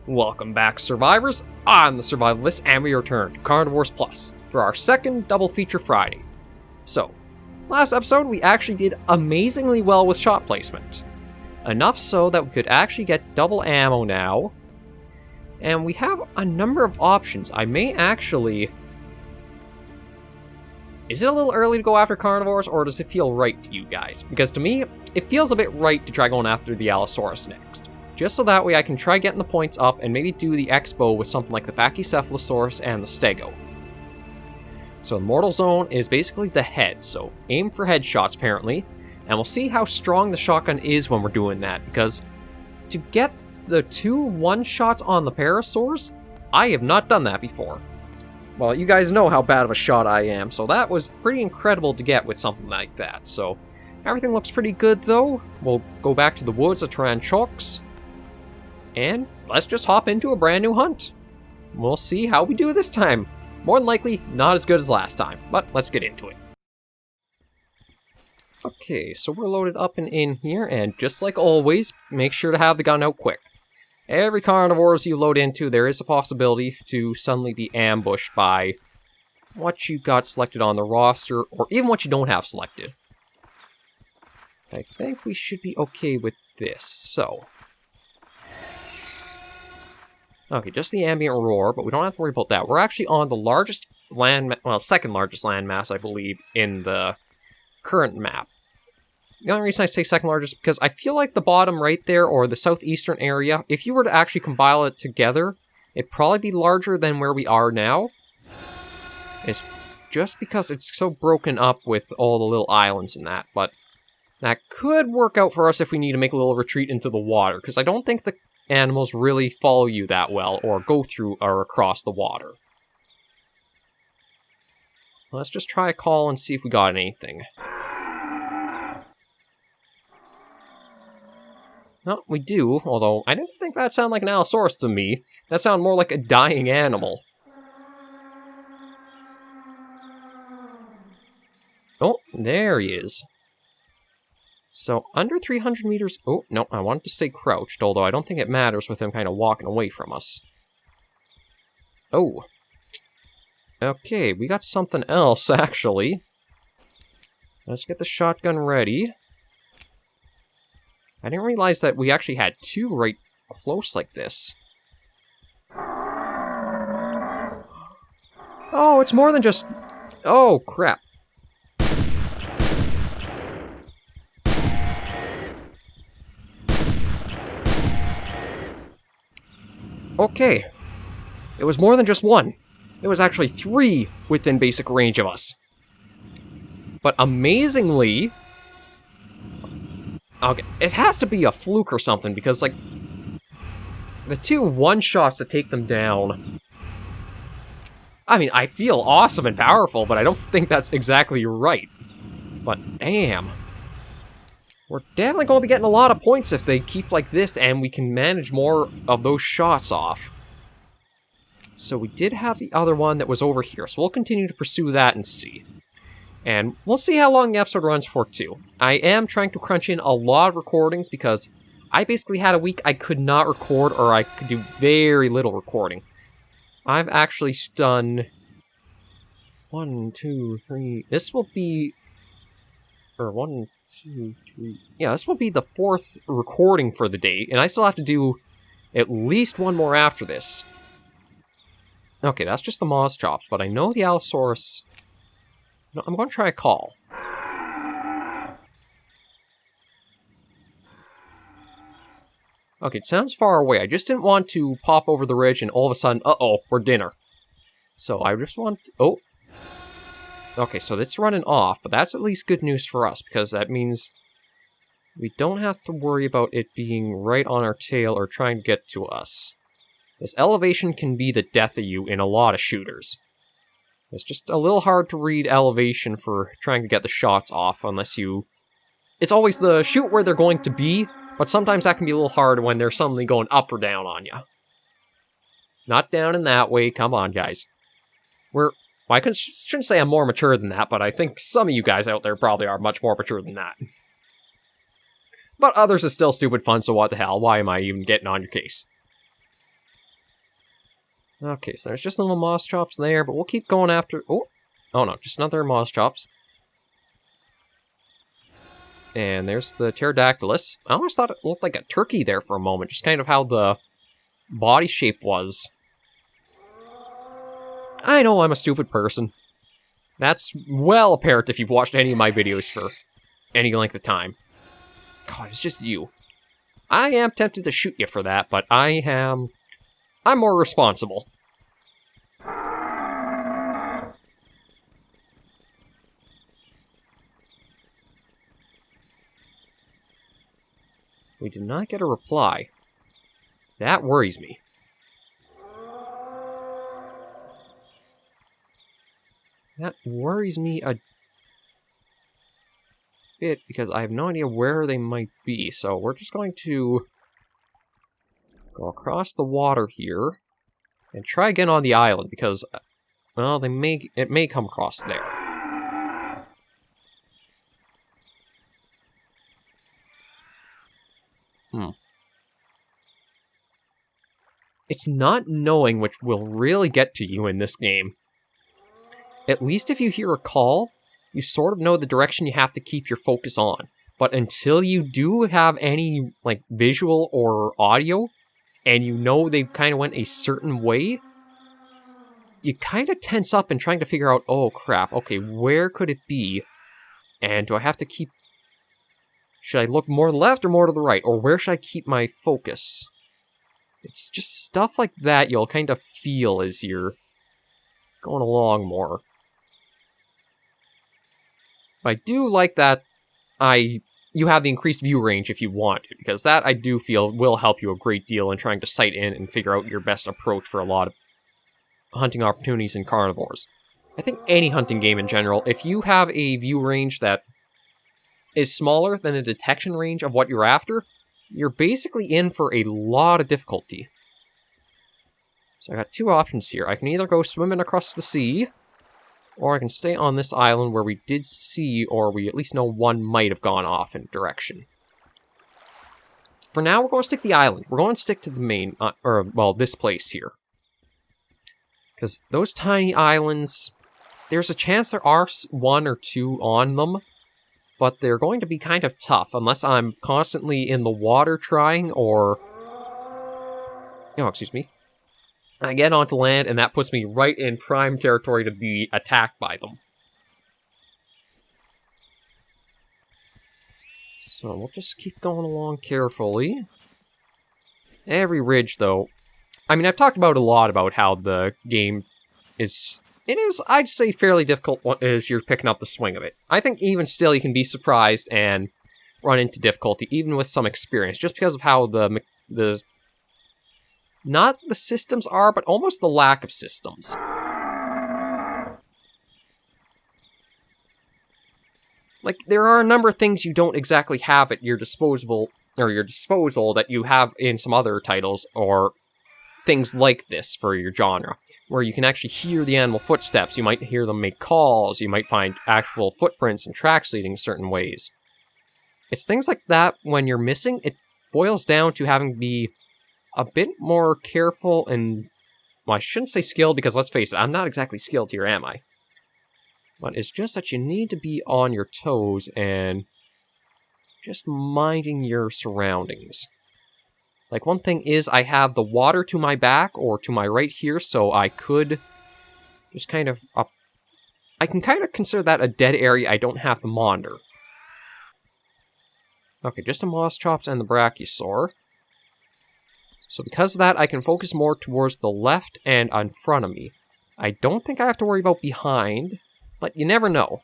Welcome back, survivors. I'm the SurvivalVis, and we return to Carnivores Plus for our second double feature Friday. So, last episode we actually did amazingly well with shot placement. Enough so that we could actually get double ammo now. And we have a number of options. I may actually... Is it a little early to go after carnivores, or does it feel right to you guys? Because to me, it feels a bit right to try going after the Allosaurus next. Just so that way I can try getting the points up and maybe do the expo with something like the Pachycephalosaurus and the Stego. So the mortal zone is basically the head, so aim for headshots apparently, and we'll see how strong the shotgun is when we're doing that, because to get the 2 one-shots on the Parasaurs, I have not done that before. Well, you guys know how bad of a shot I am, so that was pretty incredible to get with something like that. So everything looks pretty good though. We'll go back to the woods of Taranchoks, and let's just hop into a brand new hunt. We'll see how we do this time. More than likely, not as good as last time, but let's get into it. Okay, so we're loaded up and in here, and just like always, make sure to have the gun out quick. Every carnivores you load into, there is a possibility to suddenly be ambushed by what you got selected on the roster, or even what you don't have selected. I think we should be okay with this, so... Okay, just the ambient roar, but we don't have to worry about that. We're actually on the largest second largest landmass, I believe, in the current map. The only reason I say second largest is because I feel like the bottom right there, or the southeastern area, if you were to actually compile it together, it'd probably be larger than where we are now. It's just because it's so broken up with all the little islands and that, but that could work out for us if we need to make a little retreat into the water, because I don't think the animals really follow you that well, or go through or across the water. Let's just try a call and see if we got anything. No, we do, although I didn't think that sounded like an Allosaurus to me. That sounded more like a dying animal. Oh, there he is. So, under 300 meters... Oh, no, I wanted to stay crouched, although I don't think it matters with him kind of walking away from us. Oh. Okay, we got something else, actually. Let's get the shotgun ready. I didn't realize that we actually had 2 right close like this. Oh, it's more than just... Oh, crap. Okay. It was more than just 1. It was actually 3 within basic range of us. But amazingly... Okay, it has to be a fluke or something, because, like, the 2 one-shots to take them down... I mean, I feel awesome and powerful, but I don't think that's exactly right. But, damn. We're definitely going to be getting a lot of points if they keep like this, and we can manage more of those shots off. So we did have the other one that was over here, so we'll continue to pursue that and see. And we'll see how long the episode runs for, too. I am trying to crunch in a lot of recordings because I basically had a week I could not record, or I could do very little recording. I've actually done 1, 2, 3... This will be... Or 1, 2, 3... Yeah, this will be the 4th recording for the day, and I still have to do at least 1 more after this. Okay, that's just the Moz Chops, but I know the Allosaurus... No, I'm going to try a call. Okay, it sounds far away. I just didn't want to pop over the ridge and all of a sudden, uh-oh, we're dinner. So I just want... Oh. Okay, so it's running off, but that's at least good news for us, because that means we don't have to worry about it being right on our tail or trying to get to us. This elevation can be the death of you in a lot of shooters. It's just a little hard to read elevation for trying to get the shots off unless you... It's always the shoot where they're going to be, but sometimes that can be a little hard when they're suddenly going up or down on you. Not down in that way, come on guys. Well, I shouldn't say I'm more mature than that, but I think some of you guys out there probably are much more mature than that. But others is still stupid fun, so what the hell, why am I even getting on your case? Okay, so there's just little moss chops there, but we'll keep going after... Oh no, just another moss chops. And there's the pterodactylus. I almost thought it looked like a turkey there for a moment, just kind of how the body shape was. I know I'm a stupid person. That's well apparent if you've watched any of my videos for any length of time. God, it's just you. I am tempted to shoot you for that, but I'm more responsible. We did not get a reply. That worries me. That worries me a bit, because I have no idea where they might be. So we're just going to go across the water here and try again on the island, because, well, it may come across there. It's not knowing which will really get to you in this game. At least if you hear a call, you sort of know the direction you have to keep your focus on. But until you do have any, like, visual or audio, and you know they kind of went a certain way, you kind of tense up in trying to figure out, oh crap, okay, where could it be? And do I have to keep... Should I look more to the left or more to the right? Or where should I keep my focus? It's just stuff like that you'll kind of feel as you're going along more. But I do like that you have the increased view range if you want to, because that I do feel will help you a great deal in trying to sight in and figure out your best approach for a lot of hunting opportunities in carnivores. I think any hunting game in general, if you have a view range that is smaller than the detection range of what you're after, you're basically in for a lot of difficulty. So I got two options here. I can either go swimming across the sea, or I can stay on this island where we did see, or we at least know one might have gone off in direction. For now, we're going to stick to the island. We're going to stick to the main, this place here. Because those tiny islands, there's a chance there are one or two on them, but they're going to be kind of tough unless I'm constantly in the water trying, or... Oh, excuse me. I get onto land, and that puts me right in prime territory to be attacked by them. So we'll just keep going along carefully. Every ridge, though... I mean, I've talked about a lot about how the game is... It is, I'd say, fairly difficult as you're picking up the swing of it. I think even still you can be surprised and run into difficulty, even with some experience, just because of how the not the systems are, but almost the lack of systems. Like, there are a number of things you don't exactly have at your disposal that you have in some other titles, or things like this for your genre, where you can actually hear the animal footsteps, you might hear them make calls, you might find actual footprints and tracks leading certain ways. It's things like that when you're missing, it boils down to having to be a bit more careful and, well, I shouldn't say skilled, because let's face it, I'm not exactly skilled here, am I? But it's just that you need to be on your toes and just minding your surroundings. Like, one thing is, I have the water to my back, or to my right here, so I could just kind of... I can kind of consider that a dead area I don't have to monitor. Okay, just a moss chops and the brachiosaur. So because of that, I can focus more towards the left and in front of me. I don't think I have to worry about behind, but you never know.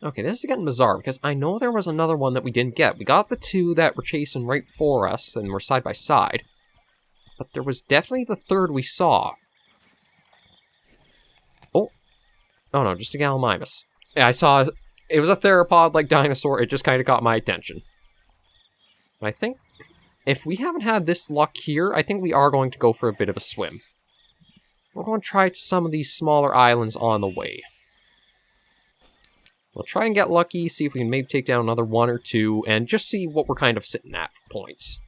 Okay, this is getting bizarre, because I know there was another one that we didn't get. We got the two that were chasing right for us, and were side by side. But there was definitely the third we saw. Oh no, just a Gallimimus. Yeah, I saw... It was a theropod-like dinosaur, it just kind of got my attention. But I think, if we haven't had this luck here, I think we are going to go for a bit of a swim. We're going to try some of these smaller islands on the way. We'll try and get lucky, see if we can maybe take down another one or two, and just see what we're kind of sitting at for points.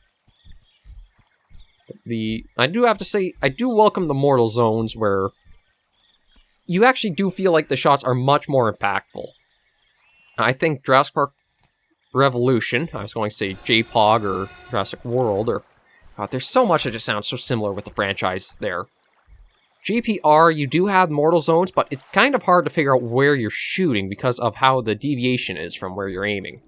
I do have to say, I do welcome the mortal zones where you actually do feel like the shots are much more impactful. I think Jurassic Park Revolution, I was going to say J-Pog or Jurassic World, or there's so much that just sounds so similar with the franchise there. JPR, you do have mortal zones, but it's kind of hard to figure out where you're shooting because of how the deviation is from where you're aiming.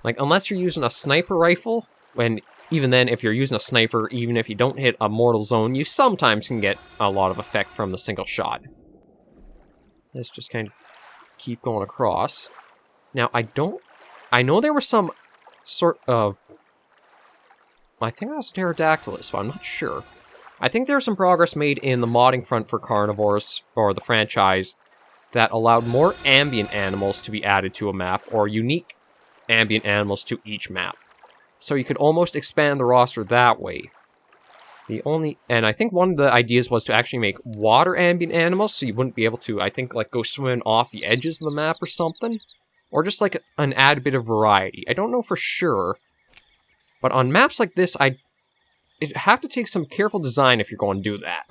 Like, unless you're using a sniper rifle, when even then, if you're using a sniper, even if you don't hit a mortal zone, you sometimes can get a lot of effect from the single shot. Let's just kind of keep going across. Now, I know there was some sort of... I think that was a Pterodactylus, but I'm not sure. I think there's some progress made in the modding front for Carnivores, or the franchise, that allowed more ambient animals to be added to a map, or unique ambient animals to each map. So you could almost expand the roster that way. And I think one of the ideas was to actually make water ambient animals, so you wouldn't be able to, I think, like, go swimming off the edges of the map or something. Or just, like, an add bit of variety. I don't know for sure. But on maps like this, it'd have to take some careful design if you're going to do that.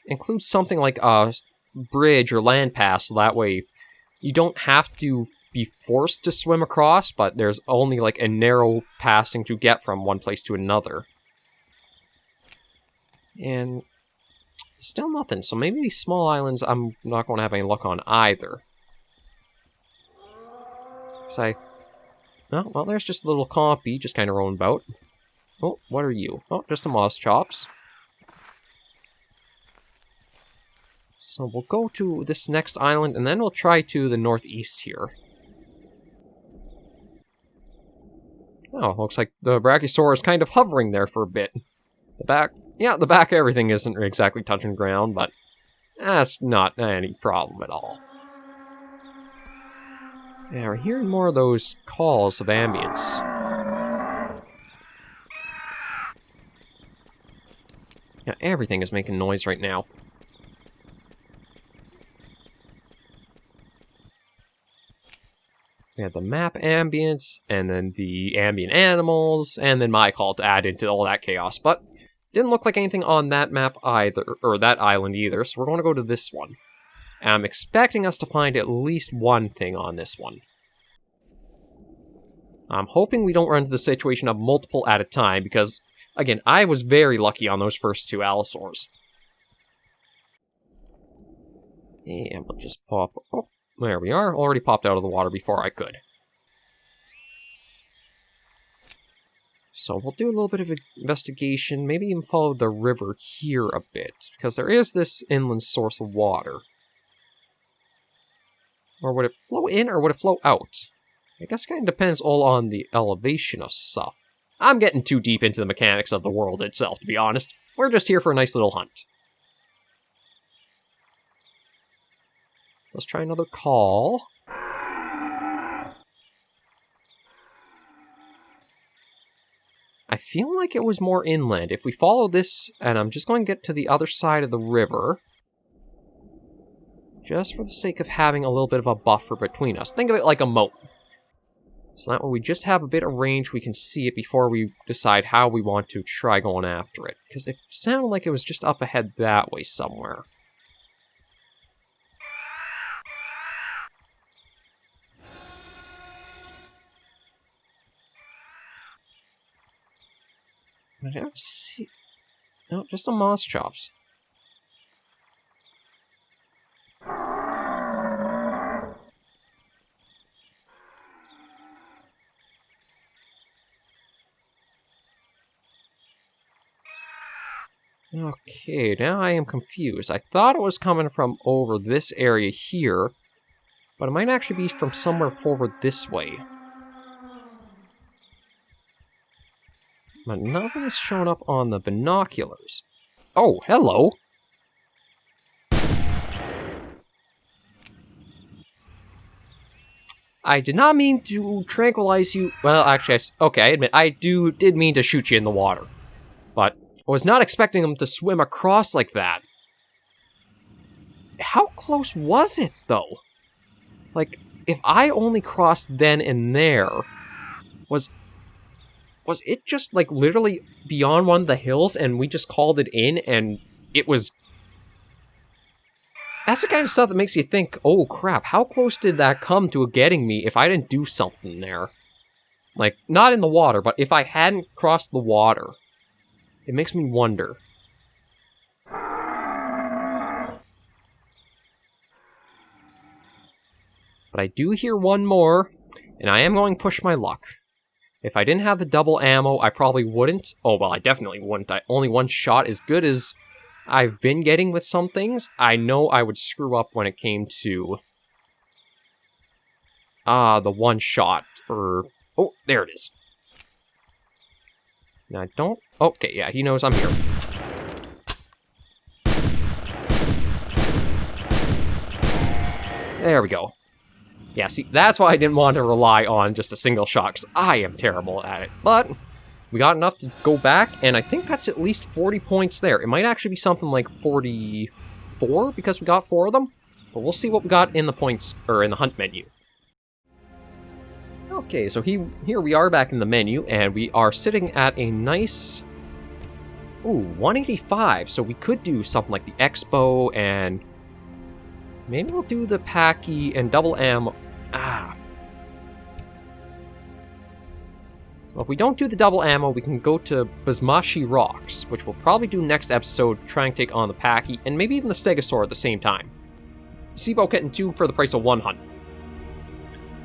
Include something like a bridge or land pass, so that way you don't have to be forced to swim across, but there's only like a narrow passing to get from one place to another. And still nothing, so maybe these small islands I'm not going to have any luck on either. Oh, well, there's just a little compy, just kind of roaming about. Oh, what are you? Oh, just a moss chops. So we'll go to this next island, and then we'll try to the northeast here. Oh, looks like the Brachiosaur is kind of hovering there for a bit. The back of everything isn't exactly touching ground, but that's not any problem at all. Yeah, we're hearing more of those calls of ambience. Yeah, everything is making noise right now. We have the map ambience, and then the ambient animals, and then my call to add into all that chaos. But didn't look like anything on that map either, or that island either, so we're going to go to this one. And I'm expecting us to find at least one thing on this one. I'm hoping we don't run into the situation of multiple at a time, because, again, I was very lucky on those first two Allosaurs. And we'll just pop... Oh, there we are. Already popped out of the water before I could. So we'll do a little bit of investigation, maybe even follow the river here a bit, because there is this inland source of water. Or would it flow in, or would it flow out? I guess it kind of depends all on the elevation of stuff. I'm getting too deep into the mechanics of the world itself, to be honest. We're just here for a nice little hunt. Let's try another call. I feel like it was more inland. If we follow this, and I'm just going to get to the other side of the river, just for the sake of having a little bit of a buffer between us. Think of it like a moat. So that way we just have a bit of range, we can see it before we decide how we want to try going after it. Because it sounded like it was just up ahead that way somewhere. I don't see... No, just a moss chops. Okay, now I am confused. I thought it was coming from over this area here, but it might actually be from somewhere forward this way. But nothing is showing up on the binoculars. Oh, hello! I did not mean to tranquilize you. Well, actually, okay, I admit, I did mean to shoot you in the water. But I was not expecting him to swim across like that. How close was it, though? Like, if I only crossed then and there, was it just, like, literally beyond one of the hills and we just called it in and it was... That's the kind of stuff that makes you think, oh crap, how close did that come to getting me if I didn't do something there? Like, not in the water, but if I hadn't crossed the water. It makes me wonder. But I do hear one more, and I am going to push my luck. If I didn't have the double ammo, I probably wouldn't. Oh, well, I definitely wouldn't. Only one shot, as good as I've been getting with some things, I know I would screw up when it came to... the one shot, or... Oh, there it is. Now, I don't... Okay, yeah, he knows I'm here. There we go. Yeah, see, that's why I didn't want to rely on just a single shot, because I am terrible at it. But we got enough to go back, and I think that's at least 40 points there. It might actually be something like 44, because we got 4 of them. But we'll see what we got in the points, or in the hunt menu. Okay, so here we are back in the menu, and we are sitting at a nice... Ooh, 185, so we could do something like the Expo, and... Maybe we'll do the Packy and double ammo. Well, if we don't do the double ammo, we can go to Basmashi Rocks, which we'll probably do next episode, trying to take on the Packy, and maybe even the Stegosaur at the same time. Seabow getting 2 for the price of 1 hunt.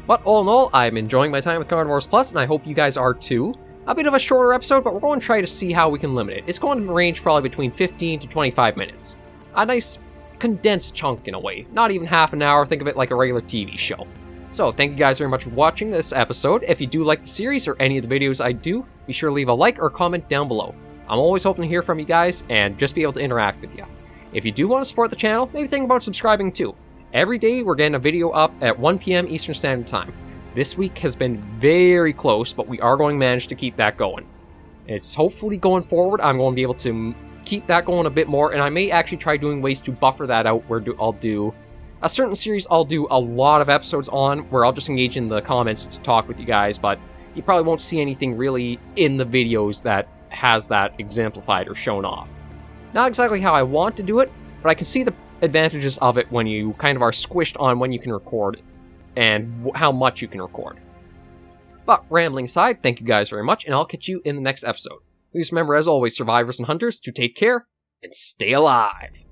But all in all, I'm enjoying my time with Carnivores Plus, and I hope you guys are too. A bit of a shorter episode, but we're going to try to see how we can limit it. It's going to range probably between 15 to 25 minutes. A nice condensed chunk in a way. Not even half an hour, think of it like a regular TV show. So, thank you guys very much for watching this episode. If you do like the series or any of the videos I do, be sure to leave a like or comment down below. I'm always hoping to hear from you guys and just be able to interact with you. If you do want to support the channel, maybe think about subscribing too. Every day we're getting a video up at 1 p.m. Eastern Standard Time. This week has been very close, but we are going to manage to keep that going. It's hopefully going forward, I'm going to be able to keep that going a bit more, and I may actually try doing ways to buffer that out where I'll do a certain series I'll do a lot of episodes on, where I'll just engage in the comments to talk with you guys, but you probably won't see anything really in the videos that has that exemplified or shown off. Not exactly how I want to do it, but I can see the advantages of it when you kind of are squished on when you can record and how much you can record. But rambling aside, thank you guys very much, and I'll catch you in the next episode. Please remember, as always, survivors and hunters, to take care and stay alive.